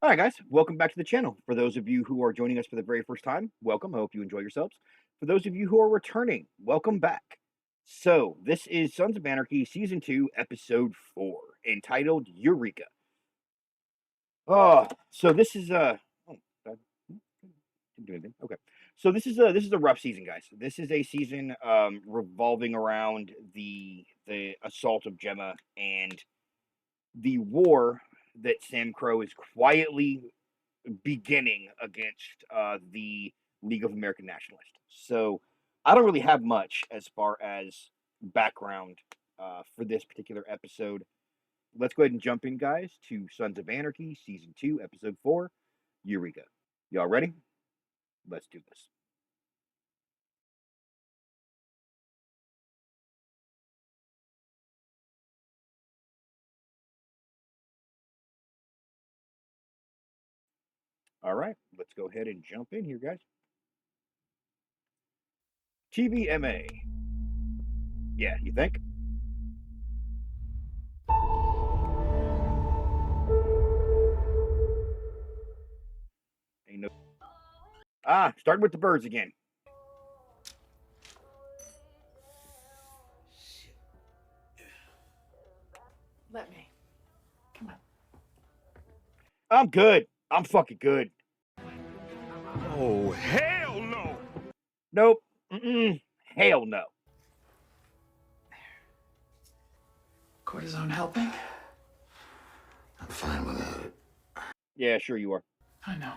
All right, guys, welcome back to the channel. For those of you who are joining us for the very first time, welcome. I hope you enjoy yourselves. For those of you who are returning, welcome back. So, this is Sons of Anarchy Season 2, Episode 4, entitled Eureka. So this is okay. So this is a rough season, guys. This is a season revolving around the assault of Gemma and the war that Sam Crow is quietly beginning against the League of American Nationalists. So I don't really have much as far as background for this particular episode. Let's go ahead and jump in, guys, to Sons of Anarchy, Season 2, Episode 4, Eureka. Y'all ready? Let's do this. All right, let's go ahead and jump in here, guys. TVMA. Yeah, you think? Ain't no. Starting with the birds again. Let me. Come on. I'm good. I'm fucking good. Oh, hell no! Nope. Hell no. Cortisone helping? I'm fine without it. Yeah, sure you are. I know.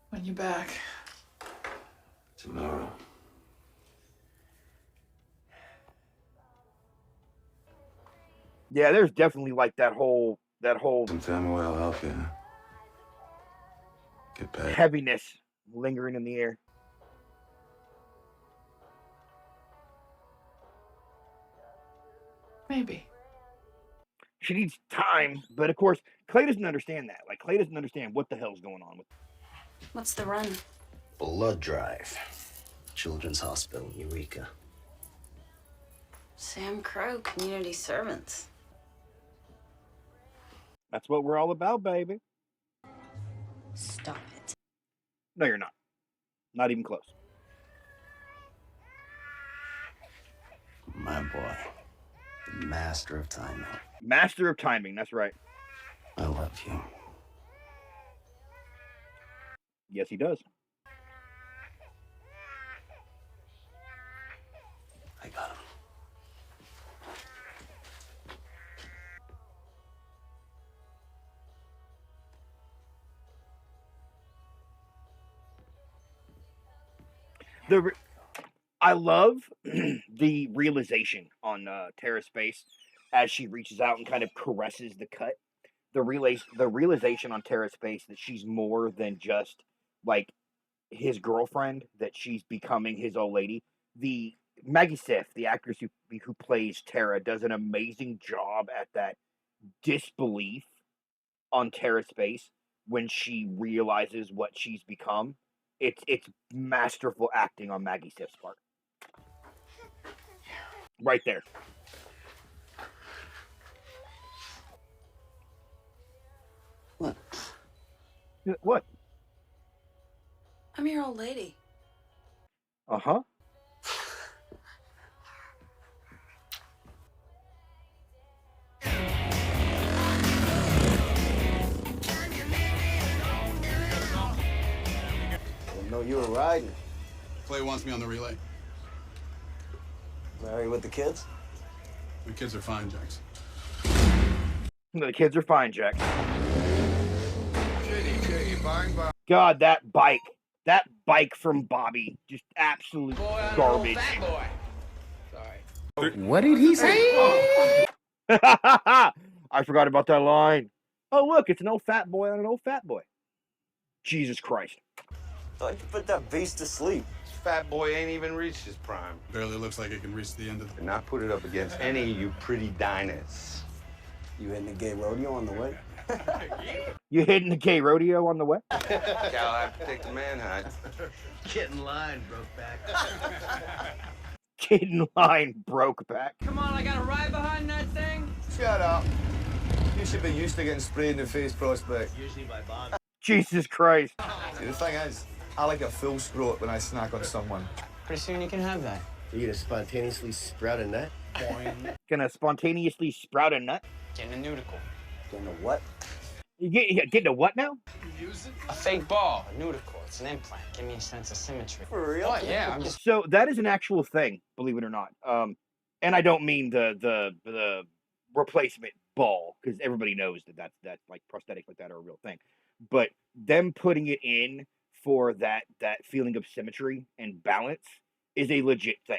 When you back? Tomorrow. Yeah, there's definitely like that whole Some time away, I'll help you. Get back. heaviness lingering in the air. Maybe. She needs time, but of course, Clay doesn't understand that. Like, Clay doesn't understand what the hell's going on with. What's the run? Blood Drive. Children's Hospital, Eureka. Sam Crow, community servants. That's what we're all about, baby. Stop it. No, you're not. Not even close. My boy. The master of timing. Master of timing, that's right. I love you. Yes, he does. I got him. I love the realization on Tara's face as she reaches out and kind of caresses the cut. The realization on Tara's face that she's more than just like his girlfriend, that she's becoming his old lady. The Maggie Sif, the actress who plays Tara, does an amazing job at that disbelief on Tara's face when she realizes what she's become. It's masterful acting on Maggie Sif's part. Right there. What? What? I'm your old lady. Uh-huh. Didn't know you were riding. Clay wants me on the relay. Married with the kids? The kids are fine, Jax. The kids are fine, Jack. God, that bike from Bobby, just absolute garbage. What did he say? I forgot about that line. Oh, look, it's an old fat boy on an old fat boy. Jesus Christ. Thought you put that beast to sleep. Fat boy ain't even reached his prime. Barely looks like it can reach the end of the... And not put it up against any of you pretty diners. You hitting the gay rodeo on the way? You hitting the gay rodeo on the way? Cal, I have to take the manhunt. Get in line, Brokeback. Kid in line broke back. Come on, I gotta ride behind that thing. Shut up. You should be used to getting sprayed in the face, prospect. Usually by Bob. Jesus Christ. See, the thing is, I like a full scrot when I snack on someone. Pretty soon you can have that. Are you gonna spontaneously sprout a nut? Gonna spontaneously sprout a nut? Getting a nudicle. Getting a what? You getting a what now? A fake ball, a nudicle. It's an implant. Give me a sense of symmetry. For real? Oh, yeah, I'm just... So that is an actual thing, believe it or not. And I don't mean the replacement ball, because everybody knows that's like prosthetics like that are a real thing. But them putting it in for that feeling of symmetry and balance is a legit thing.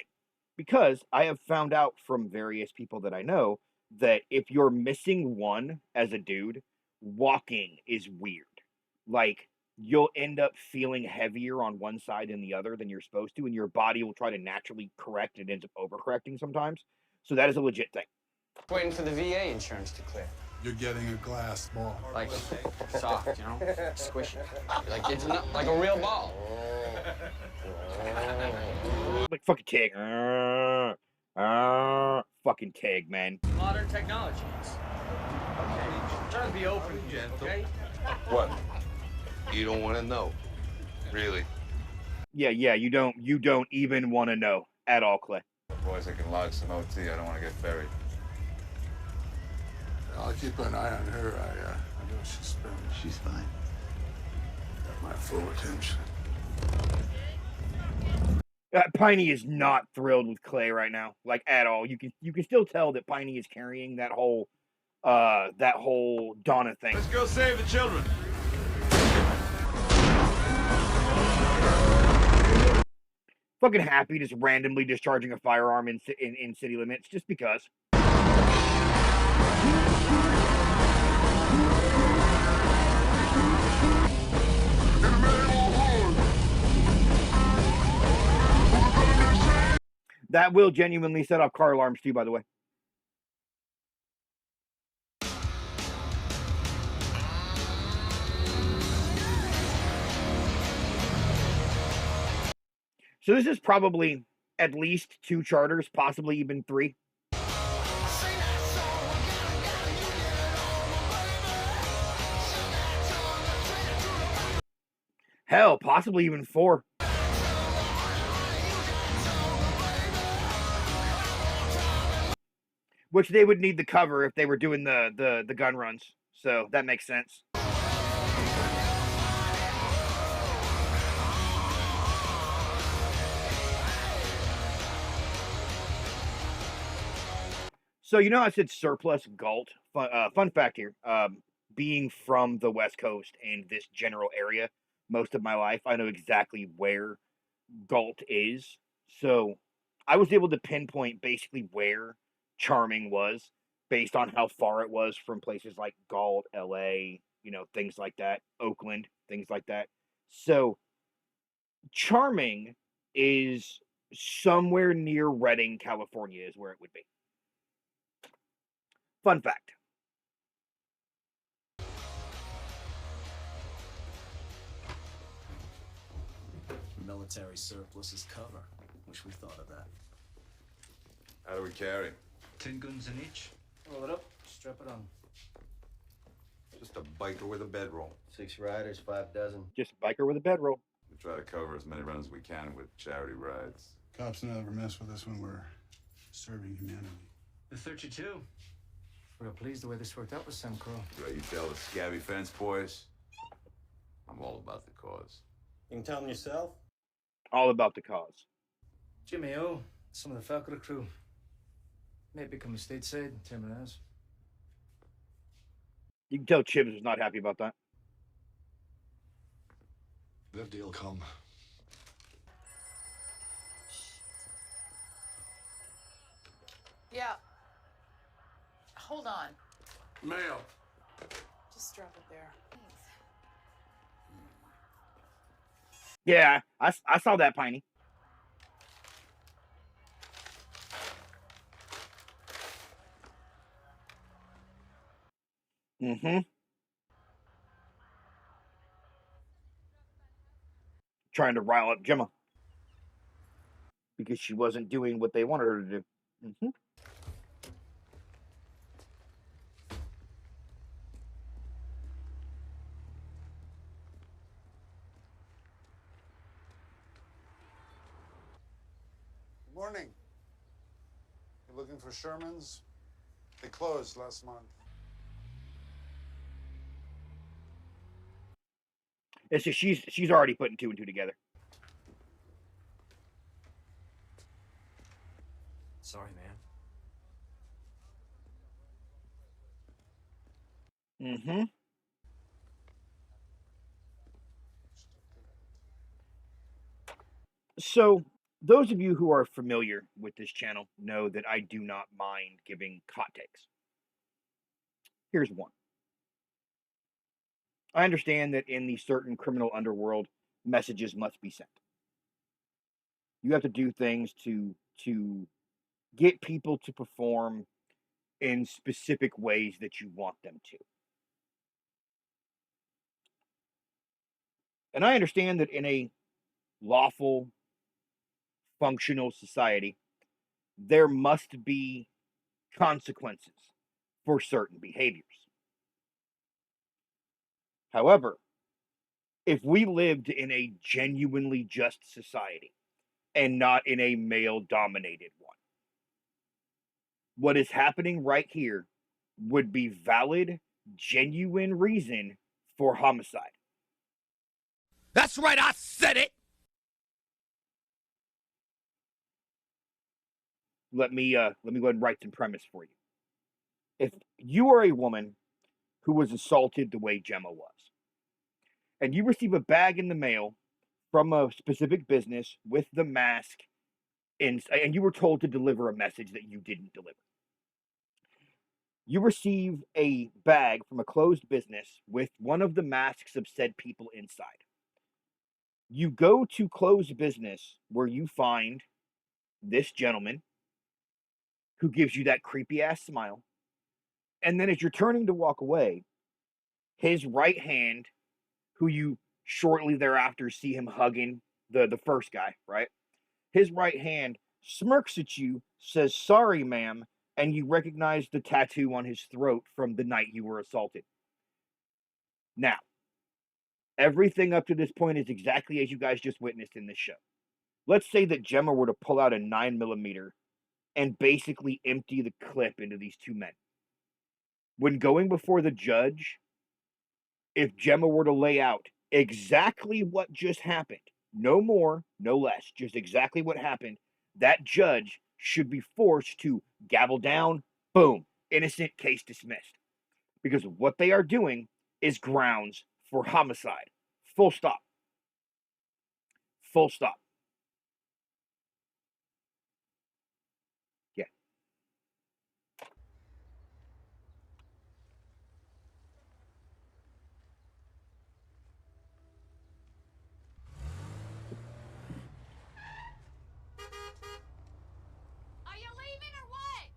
Because I have found out from various people that I know that if you're missing one as a dude, walking is weird. Like, you'll end up feeling heavier on one side than the other than you're supposed to, and your body will try to naturally correct and it ends up overcorrecting sometimes. So that is a legit thing. Waiting for the VA insurance to clear. You're getting a glass ball. Like, soft, you know? Squishy. Like, it's not like a real ball. Like fucking Tig. Fucking Tig, man. Modern technologies. Okay, try to be open, okay? What? You don't want to know. Really? Yeah, you don't even want to know at all, Clay. Boys, I can lodge some OT. I don't want to get buried. I'll keep an eye on her. I know she's been. She's fine. Got my full attention. Piney is not thrilled with Clay right now, like at all. You can still tell that Piney is carrying that whole Donna thing. Let's go save the children. Fucking happy just randomly discharging a firearm in city limits just because. That will genuinely set off car alarms too, by the way. So this is probably at least 2 charters, possibly even 3. Hell, possibly even 4. Which they would need the cover if they were doing the gun runs. So that makes sense. So you know how I said surplus Galt? Fun fact here. Being from the West Coast and this general area most of my life, I know exactly where Galt is. So I was able to pinpoint basically where Charming was based on how far it was from places like Galt, LA, things like that, Oakland, things like that. So Charming is somewhere near Redding, California is where it would be. Fun fact. Military surplus is cover. Wish we thought of that. How do we carry? 10 guns in each. Roll it up, strap it on. Just a biker with a bedroll. 6 riders, 5 dozen. Just a biker with a bedroll. We try to cover as many runs as we can with charity rides. Cops never mess with us when we're serving humanity. The 32. Real pleased the way this worked out with Sam Crow. Right, you tell the scabby fence boys. I'm all about the cause. You can tell them yourself. All about the cause. Jimmy O, some of the faculty crew. May become a stateside terminus. You can tell Chibbs was not happy about that. That deal come. Yeah. Hold on. Mail. Just drop it there. Yeah, I saw that, Piney. Mm-hmm. Trying to rile up Gemma. Because she wasn't doing what they wanted her to do. Mm-hmm. morning. You looking for Sherman's? They closed last month. It's just she's already putting two and two together. Sorry, man. Mm-hmm. So, those of you who are familiar with this channel know that I do not mind giving hot takes. Here's one. I understand that in the certain criminal underworld, messages must be sent. You have to do things to get people to perform in specific ways that you want them to. And I understand that in a lawful, functional society, there must be consequences for certain behaviors. However, if we lived in a genuinely just society and not in a male-dominated one, what is happening right here would be valid, genuine reason for homicide. That's right, I said it! Let me go ahead and write some premise for you. If you are a woman who was assaulted the way Gemma was, and you receive a bag in the mail from a specific business with the mask, and you were told to deliver a message that you didn't deliver. You receive a bag from a closed business with one of the masks of said people inside. You go to closed business where you find this gentleman who gives you that creepy ass smile. And then as you're turning to walk away, his right hand, who you shortly thereafter see him hugging the first guy, right? His right hand smirks at you, says, "Sorry, ma'am," and you recognize the tattoo on his throat from the night you were assaulted. Now, everything up to this point is exactly as you guys just witnessed in this show. Let's say that Gemma were to pull out a 9mm and basically empty the clip into these two men. When going before the judge, if Gemma were to lay out exactly what just happened, no more, no less, just exactly what happened, that judge should be forced to gavel down, boom, innocent, case dismissed. Because what they are doing is grounds for homicide. Full stop. Full stop. Yeah. Are you leaving or what?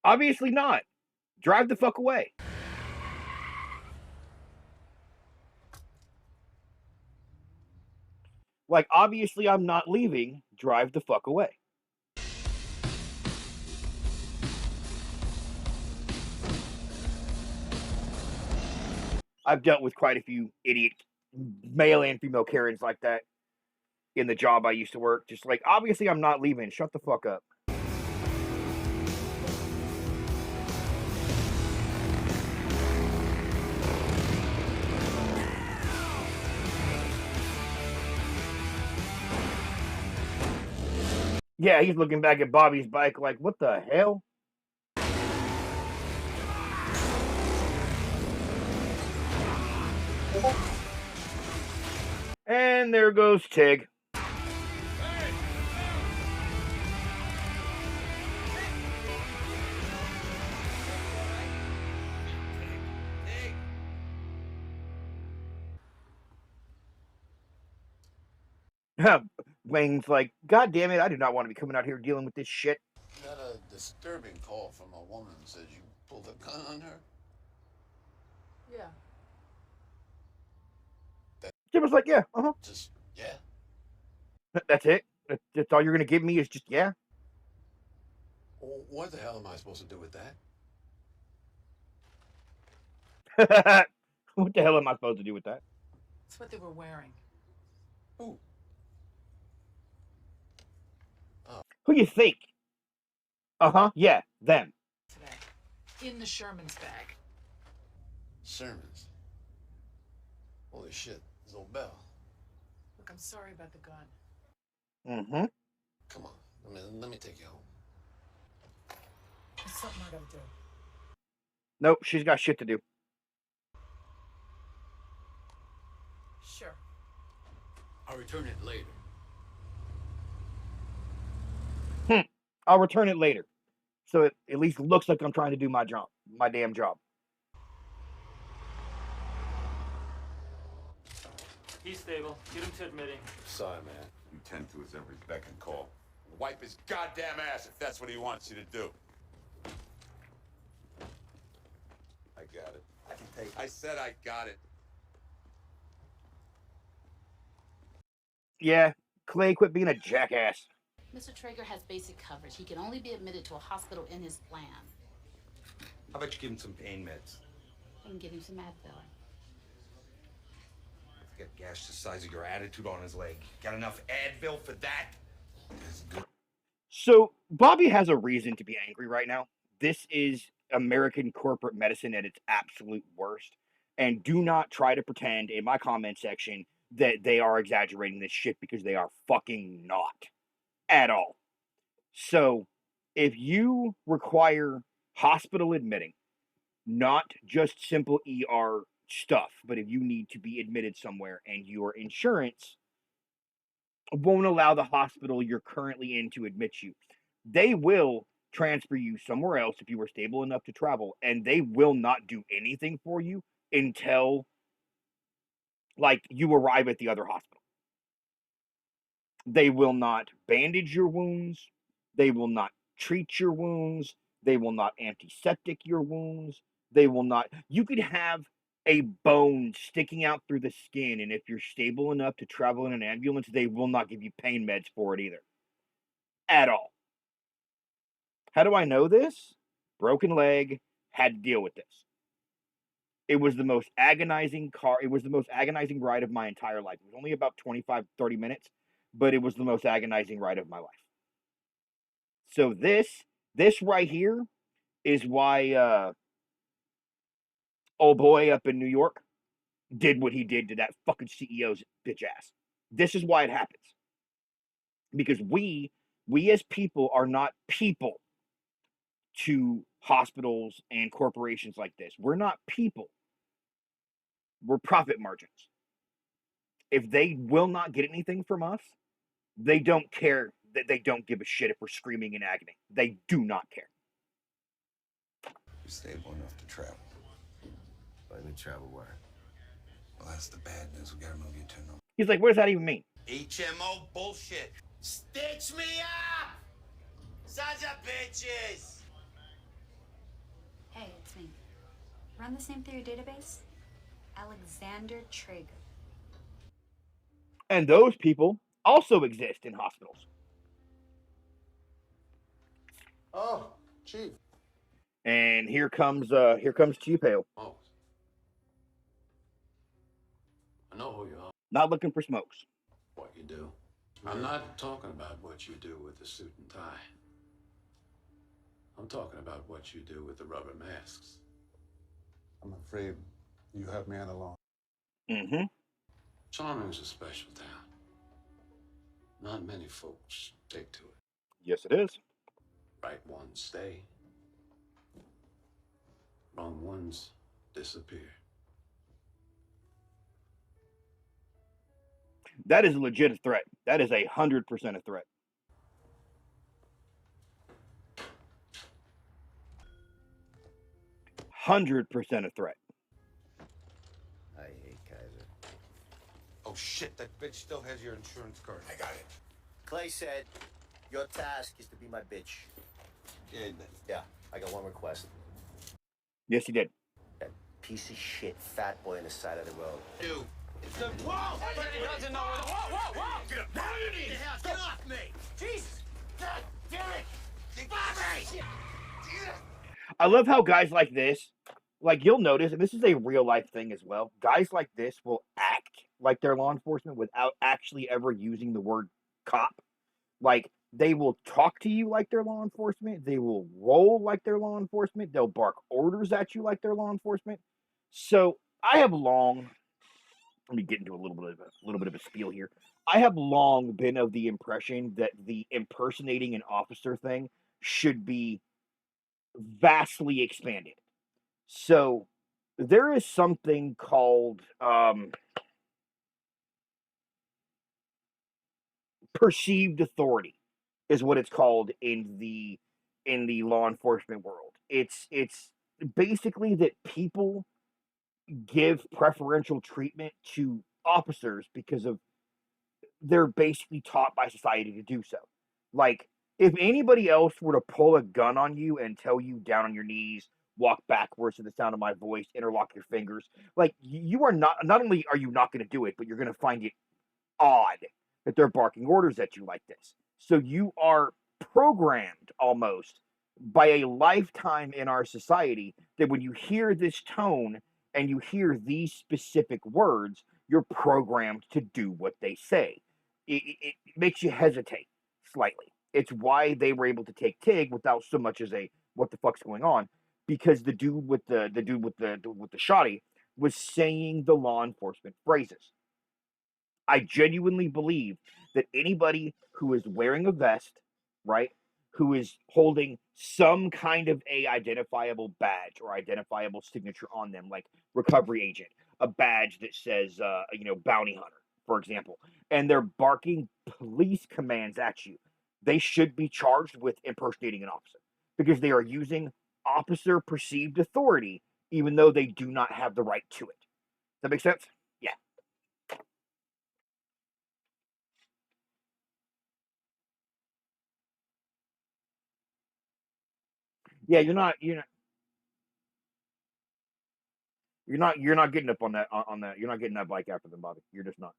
Obviously not. Drive the fuck away. Like, obviously I'm not leaving. Drive the fuck away. I've dealt with quite a few idiot male and female Karens like that in the job I used to work. Just like, obviously I'm not leaving. Shut the fuck up. Yeah, he's looking back at Bobby's bike like, what the hell? And there goes Tig. Wayne's like, God damn it, I do not want to be coming out here dealing with this shit. Got a disturbing call from a woman who says you pulled a gun on her. Yeah. Jim was like, yeah, Just, yeah. That's it. That's all you're gonna give me is just yeah. Well, what the hell am I supposed to do with that? What the hell am I supposed to do with that? That's what they were wearing. Who? Who you think? Yeah, them. Today. In the Sherman's bag. Sherman's. Holy shit, it's old Bell. Look, I'm sorry about the gun. Mm-hmm. Come on, let me take you home. It's something I gotta do. Nope, she's got shit to do. Sure. I'll return it later. I'll return it later. So it at least looks like I'm trying to do my job. My damn job. He's stable. Get him to admitting. Sorry, man. You tend to his every beck and call. Wipe his goddamn ass if that's what he wants you to do. I got it. I can take I said I got it. Yeah, Clay, quit being a jackass. Mr. Traeger has basic coverage. He can only be admitted to a hospital in his plan. How about you give him some pain meds? I can give him some Advil. Get gashed the size of your attitude on his leg. Got enough Advil for that? That's good. So Bobby has a reason to be angry right now. This is American corporate medicine at its absolute worst. And do not try to pretend in my comment section that they are exaggerating this shit, because they are fucking not. At all. So if you require hospital admitting, not just simple ER stuff, but if you need to be admitted somewhere and your insurance won't allow the hospital you're currently in to admit you, they will transfer you somewhere else if you are stable enough to travel, and they will not do anything for you until like you arrive at the other hospital. They will not bandage your wounds. They will not treat your wounds. They will not antiseptic your wounds. They will not. You could have a bone sticking out through the skin, and if you're stable enough to travel in an ambulance, they will not give you pain meds for it either. At all. How do I know this? Broken leg, had to deal with this. It was the most agonizing ride of my entire life. It was only about 25, 30 minutes, but it was the most agonizing ride of my life. So this right here is why old boy up in New York did what he did to that fucking CEO's bitch ass. This is why it happens. Because we as people are not people to hospitals and corporations like this. We're not people. We're profit margins. If they will not get anything from us, they don't care. That they don't give a shit if we're screaming in agony. They do not care. You're stable enough to travel. Let me travel where? Well, that's the bad news. We gotta move you to no. He's like, what does that even mean? HMO bullshit. Stitch me up! Sons of bitches! Hey, it's me. Run the same through your database? Alexander Traeger. And those people also exist in hospitals. Oh, Chief. And here comes Chief Hale. Oh. I know who you are. Not looking for smokes. What you do. I'm not talking about what you do with the suit and tie. I'm talking about what you do with the rubber masks. I'm afraid you have me at a loss. Mm-hmm. Charming's a special town. Not many folks take to it. Yes, it is. Right ones stay. Wrong ones disappear. That is a legit threat. That is 100% a threat. $100% a threat. I hate Kaiser. Oh shit, that bitch still has your insurance card. I got it. Clay said, your task is to be my bitch. Yeah, I got one request. Yes, he did. That piece of shit fat boy on the side of the road. You. It's the whoa! He doesn't know what. Whoa! Get up! Get off me! Jesus! God damn it! Bobby! I love how guys like this, like you'll notice, and this is a real life thing as well, guys like this will act like they're law enforcement without actually ever using the word cop. Like, They will talk to you like they're law enforcement. They will roll like they're law enforcement. They'll bark orders at you like they're law enforcement. So I have long. Let me get into a little bit of a spiel here. I have long been of the impression that the impersonating an officer thing should be vastly expanded. So there is something called perceived authority, is what it's called in the law enforcement world. It's basically that people give preferential treatment to officers because of they're basically taught by society to do so. Like, if anybody else were to pull a gun on you and tell you down on your knees, walk backwards to the sound of my voice, interlock your fingers, like, you are not only are you not going to do it, but you're going to find it odd that they're barking orders at you like this. So you are programmed almost by a lifetime in our society that when you hear this tone and you hear these specific words, you're programmed to do what they say. It makes you hesitate slightly. It's why they were able to take Tig without so much as a "what the fuck's going on," because the dude with the shoddy was saying the law enforcement phrases. I genuinely believe that anybody who is wearing a vest, right, who is holding some kind of a identifiable badge or identifiable signature on them, like recovery agent, a badge that says, bounty hunter, for example, and they're barking police commands at you, they should be charged with impersonating an officer because they are using officer perceived authority, even though they do not have the right to it. Does that make sense? Yeah. Yeah, you're not getting up on that. You're not getting that bike after them, Bobby. You're just not.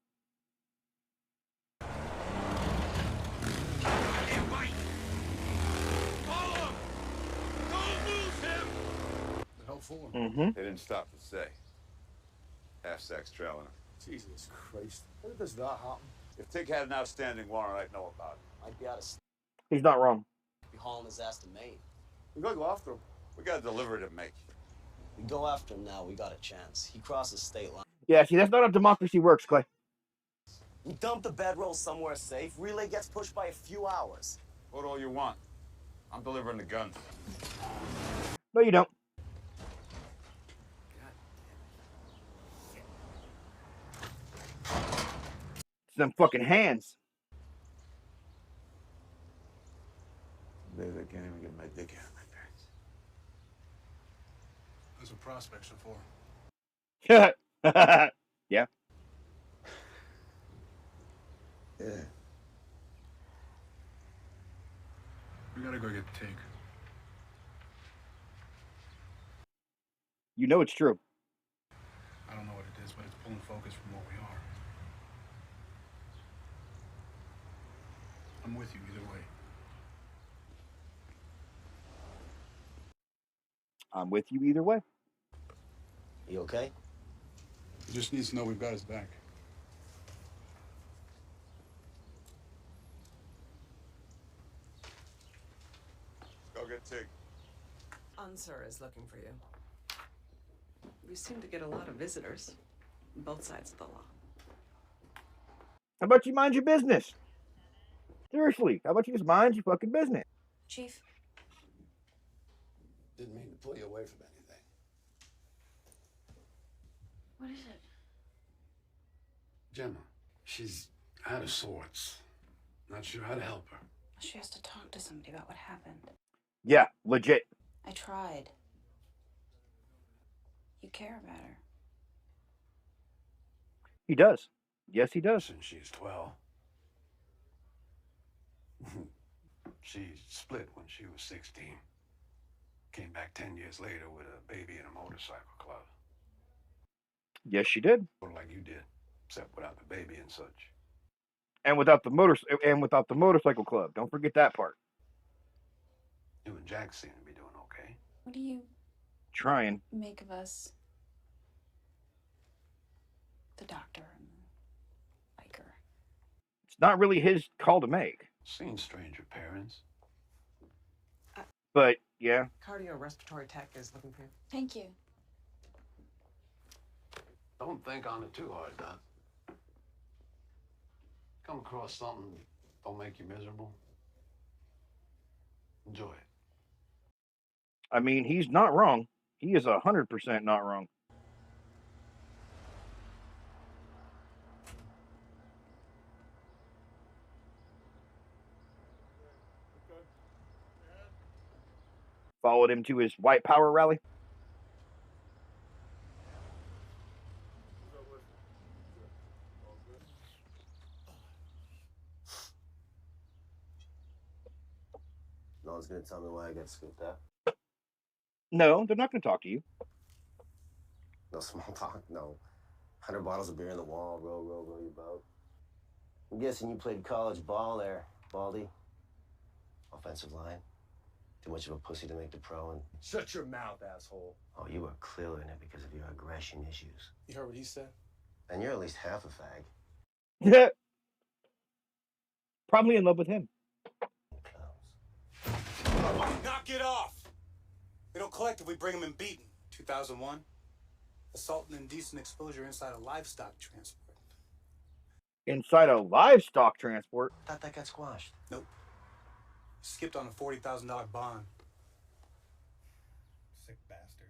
The hell for? Mm-hmm. They didn't stop to say. Half-sex trailing. Jesus Christ. When does that happen? If Tig had an outstanding warrant, I'd know about it. Might be out of He's not wrong. be hauling his ass to Maine. We gotta go after him. We got a delivery to make. We go after him now, we got a chance. He crosses state line. Yeah, see, that's not how democracy works, Clay. We dump the bedroll somewhere safe. Relay gets pushed by a few hours. Vote all you want. I'm delivering the gun. No, you don't. It's them fucking hands. Days I can't even get my dick out of my pants. That's what prospects are for. Yeah. Yeah. We gotta go get Tig. You know it's true. I don't know what it is, but it's pulling focus from what we are. I'm with you either way. I'm with you either way. You okay? He just needs to know we've got his back. Go get Tig. Unsur is looking for you. We seem to get a lot of visitors, on both sides of the law. How about you mind your business? Seriously, how about you just mind your fucking business? Chief, Didn't mean to pull you away from anything. What is it? Gemma, she's out of sorts. Not sure how to help her. she has to talk to somebody about what happened. Yeah, legit. I tried. You care about her. He does. Yes, he does. Since she's 12. She split when she was 16. Came back 10 years later with a baby in a motorcycle club. Yes, she did. Sort of like you did, except without the baby and such. And without the motorcycle club. Don't forget that part. You and Jack seem to be doing okay. What do you Trying. make of us? The doctor and the biker. It's not really his call to make. Seen stranger parents. But yeah, Cardiorespiratory tech is looking for you. Thank you. Don't think on it too hard, Doc. Come across something that don't make you miserable. Enjoy it. I mean, he's not wrong. He is 100% not wrong. Followed him to his white power rally. No one's gonna tell me why I got scooped up. No, they're not going to talk to you. No small talk, no. 100 bottles of beer in the wall, row your boat. I'm guessing you played college ball there, Baldy. Offensive line. Too much of a pussy to make the pro and... Shut your mouth, asshole. Oh, you were clearly in it because of your aggression issues. You heard what he said? And you're at least half a fag. Probably in love with him. Knock it off! We don't collect if we bring them in beaten. 2001. Assault and indecent exposure inside a livestock transport. Inside a livestock transport? Thought that got squashed. Nope. Skipped on a $40,000 bond. Sick bastard.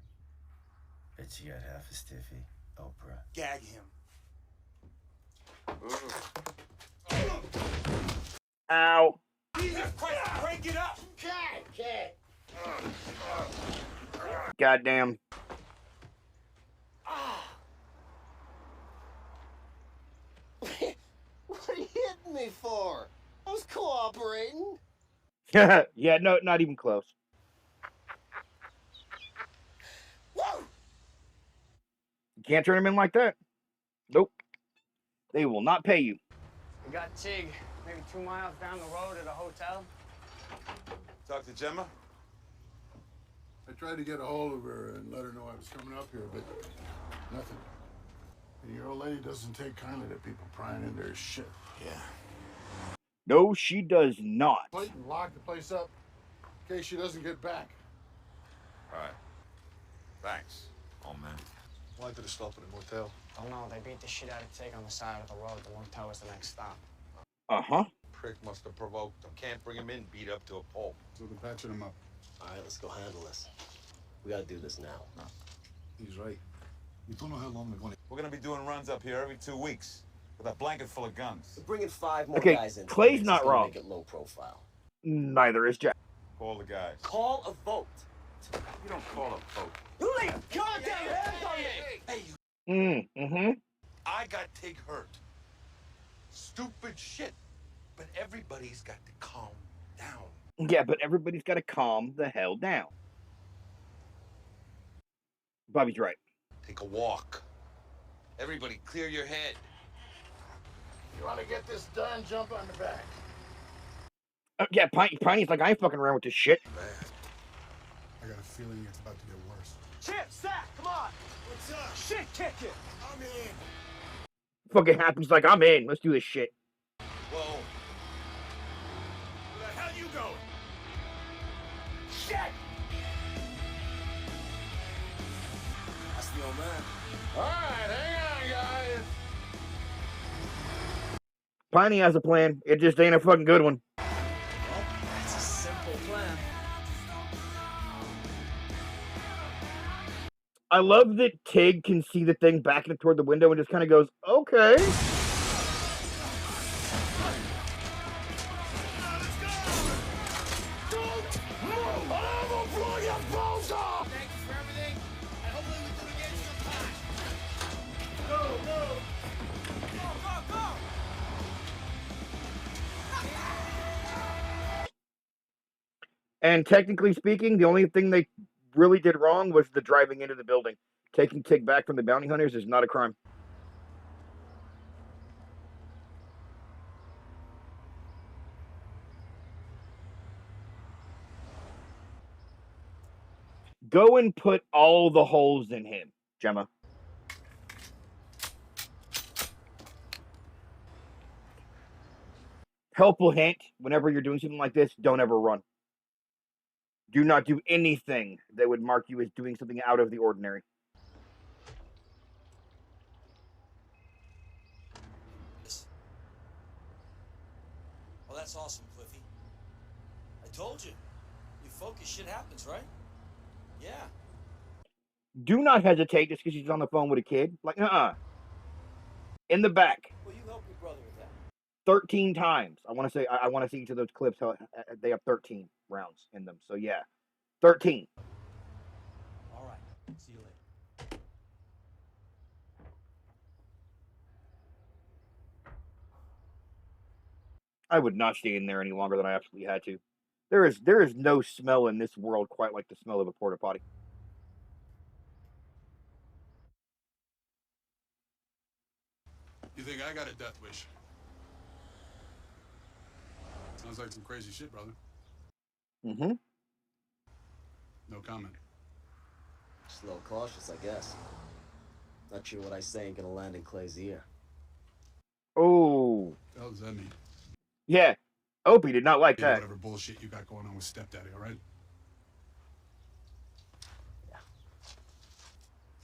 Bet you got half a stiffy, Oprah. Gag him. Ow. Jesus Christ, break it up! Can't. Goddamn. What are you hitting me for? I was cooperating. Yeah, no, not even close. Whoa! You can't turn him in like that. Nope. They will not pay you. We got Tig, maybe 2 miles down the road at a hotel. Talk to Gemma? I tried to get a hold of her and let her know I was coming up here, but nothing. And your old lady doesn't take kindly to people prying into her shit. Yeah. No, she does not. Wait and lock the place up in case she doesn't get back. All right. Thanks, old man. Why did it stop at a motel? Oh no, they beat the shit out of Tig on the side of the road. The motel was the next stop. Uh-huh. Prick must have provoked him. Can't bring him in beat up to a pulp. So they're patching him up. All right, let's go handle this. We gotta do this now. No, he's right. We don't know how long they're going to... We're gonna be doing runs up here every 2 weeks with a blanket full of guns. We're bringing 5 more Okay, guys in. Clay's It's not gonna wrong. Make it low profile. Neither is Jack. Call the guys. Call a vote. You don't call a vote. You lay goddamn hands on me! Hey, you. Mm-hmm. I got Tig hurt. Stupid shit. But everybody's got to calm down. Yeah, but everybody's got to calm the hell down. Bobby's right. Take a walk. Everybody clear your head. You want to get this done, jump on the back. Yeah, Piney's like, I ain't fucking around with this shit. Man, I got a feeling it's about to get worse. Chip, Sack, come on! What's up? Shit kicking! I'm in. Fucking Happy's like, I'm in. Let's do this shit. Whoa. Where the hell you going? Shit! That's the old man. All right, hang on, guys. Piney has a plan. It just ain't a fucking good one. Well, that's a simple plan. I love that Tig can see the thing backing toward the window and just kind of goes, okay. And technically speaking, the only thing they really did wrong was the driving into the building. Taking Tig back from the bounty hunters is not a crime. Go and put all the holes in him, Gemma. Helpful hint: whenever you're doing something like this, don't ever run. Do not do anything that would mark you as doing something out of the ordinary. Well, that's awesome, Cliffy. I told you. You focus, shit happens, right? Yeah. Do not hesitate just because she's on the phone with a kid. Like, in the back. Well, you help your brother with that. 13 times. I want to say, I want to see each of those clips. How they have 13 rounds in them. So yeah, 13. All right. See you later. I would not stay in there any longer than I absolutely had to. There is no smell in this world quite like the smell of a porta potty. You think I got a death wish? Sounds like some crazy shit, brother. Mm-hmm. No comment. Just a little cautious, I guess. Not sure what I say ain't gonna land in Clay's ear. Oh. What the hell does that mean? Yeah. Opie did not like that. Whatever bullshit you got going on with stepdaddy, all right?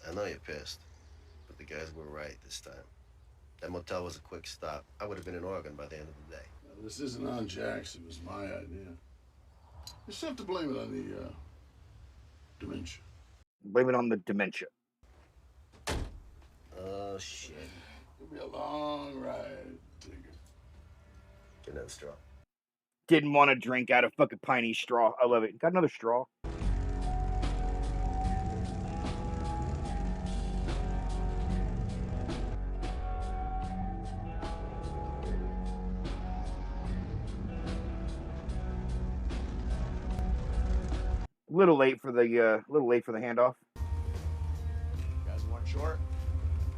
I know you're pissed, but the guys were right this time. That motel was a quick stop. I would have been in Oregon by the end of the day. Now, this isn't on Jax. It was my idea. You just have to blame it on the dementia. Blame it on the dementia. Oh, shit. It'll be a long ride, Tigger. Get another straw. Didn't want to drink out of fucking piney straw. I love it. Got another straw. Little late for the handoff. You guys weren't short?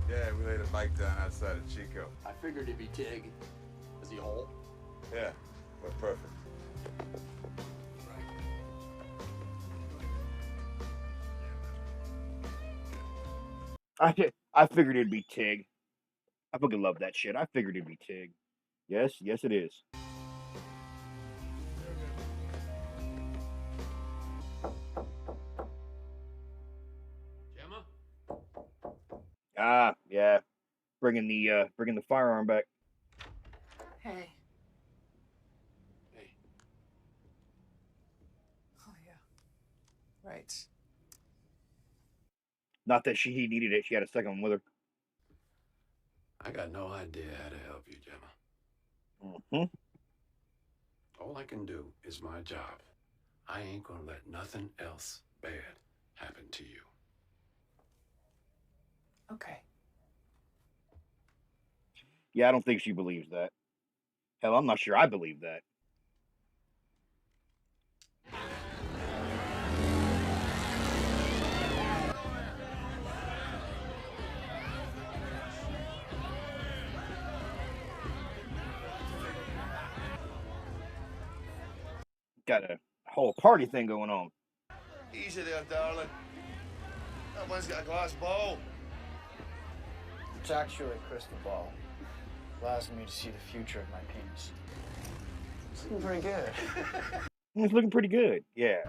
Yeah, we laid a bike down outside of Chico. I figured it'd be Tig. Is he whole? Yeah, we're perfect. I figured it'd be Tig. I fucking love that shit. I figured it'd be Tig. Yes, yes it is. Gemma? Ah, yeah. Bringing the firearm back. Hey. Oh, yeah. Right. Not that he needed it. She had a second one with her. I got no idea how to help you, Gemma. Mm-hmm. All I can do is my job. I ain't gonna let nothing else bad happen to you. Okay. Yeah, I don't think she believes that. Hell, I'm not sure I believe that. Got a whole party thing going on. Easy there, darling. That one's got a glass bowl. It's actually a crystal ball. Allows me to see the future of my penis. It's looking pretty good. It's looking pretty good. Yeah.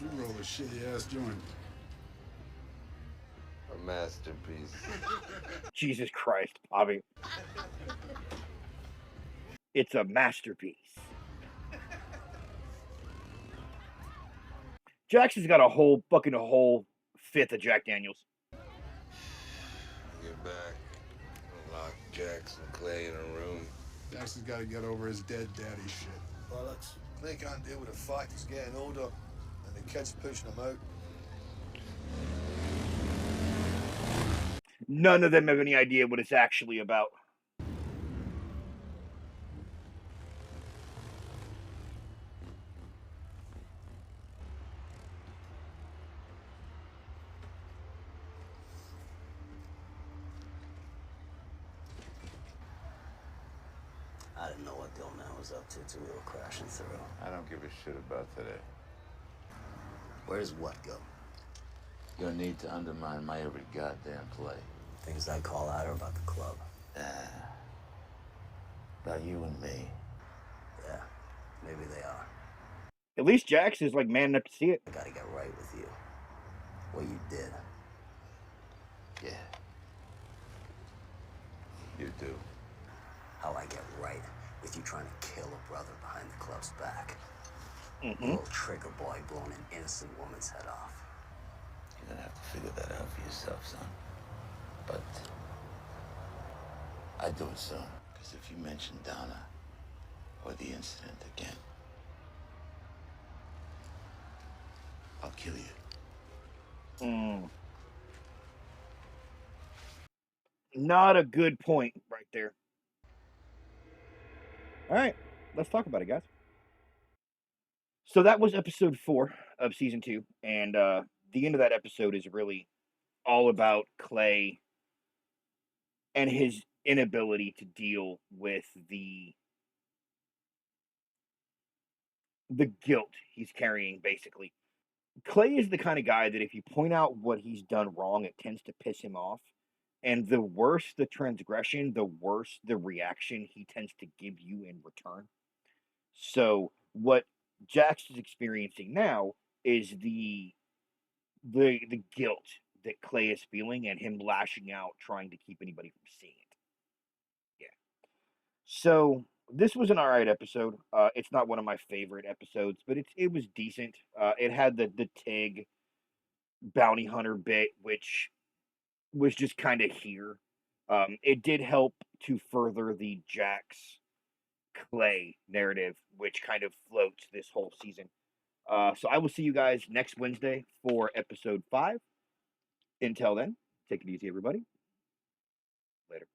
You roll a shitty ass joint. A masterpiece. Jesus Christ, Bobby. It's a masterpiece. Jackson's got a whole fifth of Jack Daniels. Get back. Lock Jackson Clay in a room. Jackson's got to get over his dead daddy shit. Bollocks. Clay can't deal with the fact he's getting older and the kids pushing him out. None of them have any idea what it's actually about. I didn't know what the old man was up to till we were crashing through. I don't give a shit about today. Where's what go? Your need to undermine my every goddamn play. Things I call out are about the club. About you and me. Yeah, maybe they are. At least Jax is like man enough to see it. I gotta get right with you. What you did. Yeah. You do. How I get right with you trying to kill a brother behind the club's back. Mm-hmm. A little trigger boy blowing an innocent woman's head off. You're gonna have to figure that out for yourself, son. But I'd do it soon. Because if you mention Donna or the incident again, I'll kill you. Not a good point right there. All right, let's talk about it, guys. So that was episode 4 of season 2, and the end of that episode is really all about Clay and his inability to deal with the guilt he's carrying, basically. Clay is the kind of guy that if you point out what he's done wrong, it tends to piss him off. And the worse the transgression, the worse the reaction he tends to give you in return. So what Jax is experiencing now is the guilt that Clay is feeling and him lashing out, trying to keep anybody from seeing it. Yeah. So this was an alright episode. It's not one of my favorite episodes, but it was decent. It had the Tig bounty hunter bit, which was just kind of here. It did help to further the Jax Clay narrative, which kind of floats this whole season. So I will see you guys next Wednesday for episode 5. Until then, take it easy, everybody. Later.